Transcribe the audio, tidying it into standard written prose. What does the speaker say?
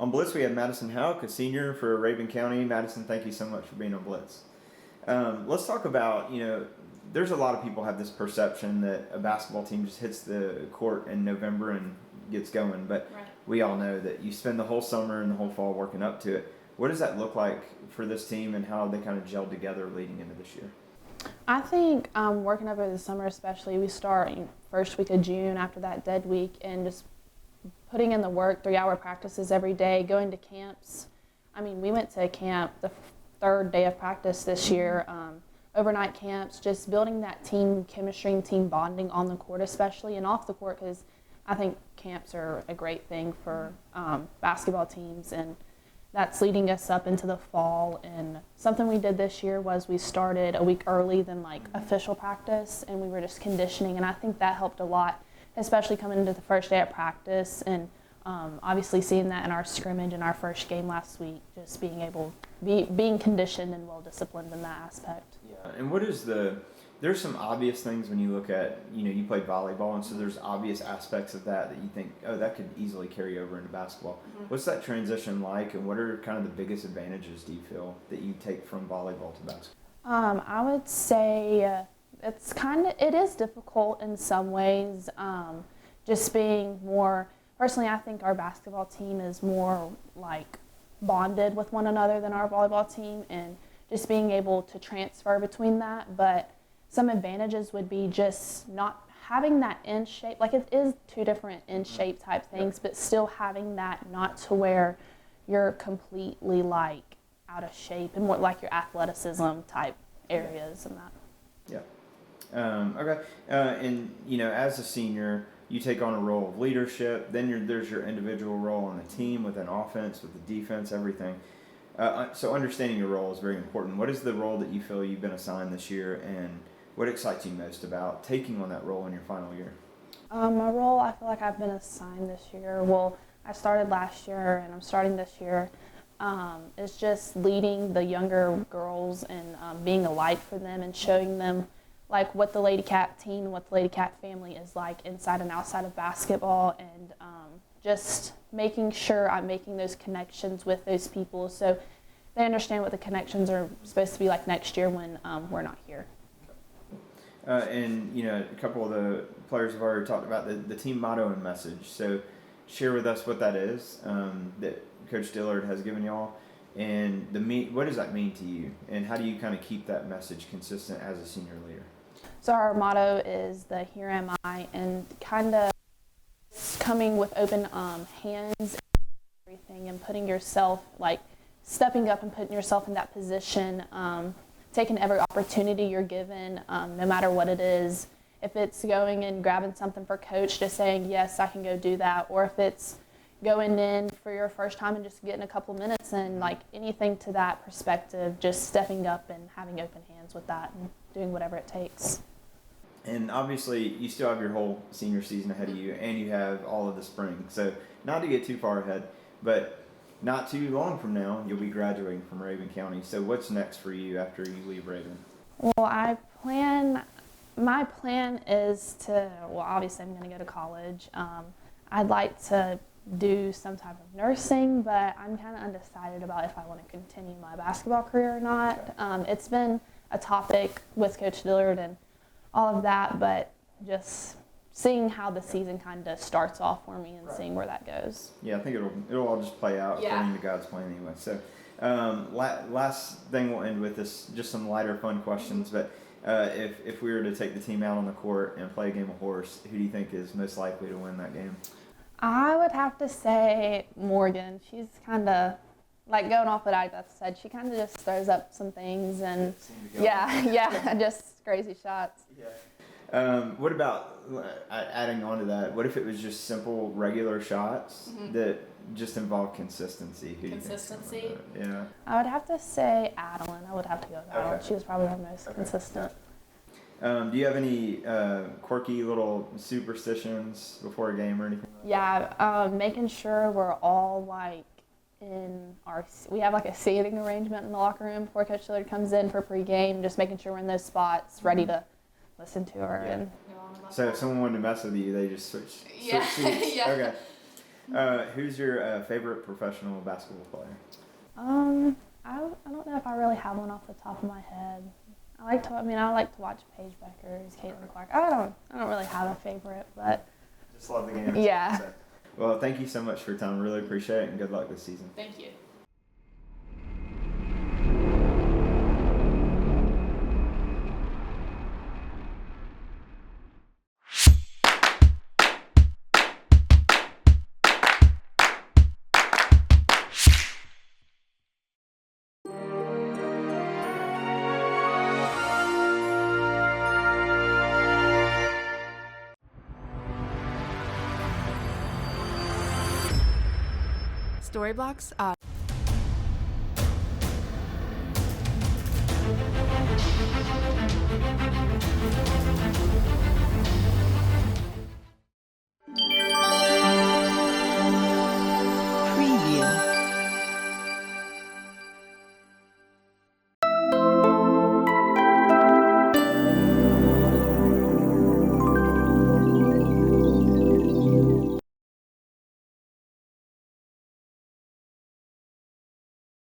On Blitz, we have Madison Houck, a senior for Rabun County. Madison, thank you so much for being on Blitz. Let's talk about, there's a lot of people have this perception that a basketball team just hits the court in November and gets going, but Right. we all know that you spend the whole summer and the whole fall working up to it. What does that look like for this team and how they kind of gelled together leading into this year? I think working over the summer especially, we start first week of June after that dead week and just putting in the work, 3-hour practices every day, going to camps. I mean, we went to a camp the third day of practice this year, overnight camps, just building that team chemistry and team bonding on the court especially and off the court, because I think camps are a great thing for basketball teams, and that's leading us up into the fall. And something we did this year was we started a week early than official practice, and we were just conditioning, and I think that helped a lot, especially coming into the first day of practice, and obviously seeing that in our scrimmage in our first game last week, just being conditioned and well disciplined in that aspect. Yeah, and there's some obvious things when you look at, you played volleyball, and so there's obvious aspects of that you think, oh, that could easily carry over into basketball. Mm-hmm. What's that transition like, and what are kind of the biggest advantages do you feel that you take from volleyball to basketball? I would say it is difficult in some ways, just being more, personally I think our basketball team is more bonded with one another than our volleyball team, and just being able to transfer between that. But some advantages would be just not having that end shape, it is two different end shape type things, but still having that not to where you're completely out of shape and more your athleticism type areas and that. Yeah. Okay. And as a senior, you take on a role of leadership. Then there's your individual role on the team with an offense, with the defense, everything. So understanding your role is very important. What is the role that you feel you've been assigned this year, and what excites you most about taking on that role in your final year? My role, I feel like I've been assigned this year. Well, I started last year and I'm starting this year. It's just leading the younger girls and being a light for them and showing them what the Lady Cat team, what the Lady Cat family is like inside and outside of basketball, and just making sure I'm making those connections with those people so they understand what the connections are supposed to be like next year when we're not here. And a couple of the players have already talked about the team motto and message. So share with us what that is that Coach Dillard has given y'all, and what does that mean to you, and how do you kind of keep that message consistent as a senior leader? So our motto is the "Here Am I," and kind of coming with open hands and everything, and putting yourself stepping up and putting yourself in that position. Taking every opportunity you're given, no matter what it is. If it's going and grabbing something for coach, just saying, yes, I can go do that. Or if it's going in for your first time and just getting a couple minutes and anything to that perspective, just stepping up and having open hands with that and doing whatever it takes. And obviously you still have your whole senior season ahead of you, and you have all of the spring. So not to get too far ahead, but not too long from now, you'll be graduating from Rabun County. So what's next for you after you leave Rabun? Well, my plan is obviously I'm going to go to college. I'd like to do some type of nursing, but I'm kind of undecided about if I want to continue my basketball career or not. It's been a topic with Coach Dillard and all of that, but just seeing how the season kind of starts off for me and seeing where that goes. Yeah, I think it'll all just play out according to God's plan anyway. So last thing we'll end with is just some lighter, fun questions. But if we were to take the team out on the court and play a game of horse, who do you think is most likely to win that game? I would have to say Morgan. She's kind of, going off what I just said, she kind of just throws up some things and, just crazy shots. Yeah. What about adding on to that? What if it was just simple, regular shots that just involve consistency? Consistency? Yeah. I would have to say Adeline. I would have to go with Adeline. She was probably our most consistent. Do you have any quirky little superstitions before a game or anything? Yeah, making sure we're all we have a seating arrangement in the locker room before Coach Dillard comes in for pregame, just making sure we're in those spots ready to listen to her. Yeah. So if someone wanted to mess with you, they just switch seats? Yeah. Okay. Who's your favorite professional basketball player? I don't know if I really have one off the top of my head. I like to watch Paige Beckers, Caitlin Clark. I don't really have a favorite, but Just love the game. yeah. Well, thank you so much for your time. Really appreciate it, and good luck this season. Thank you. Storyblocks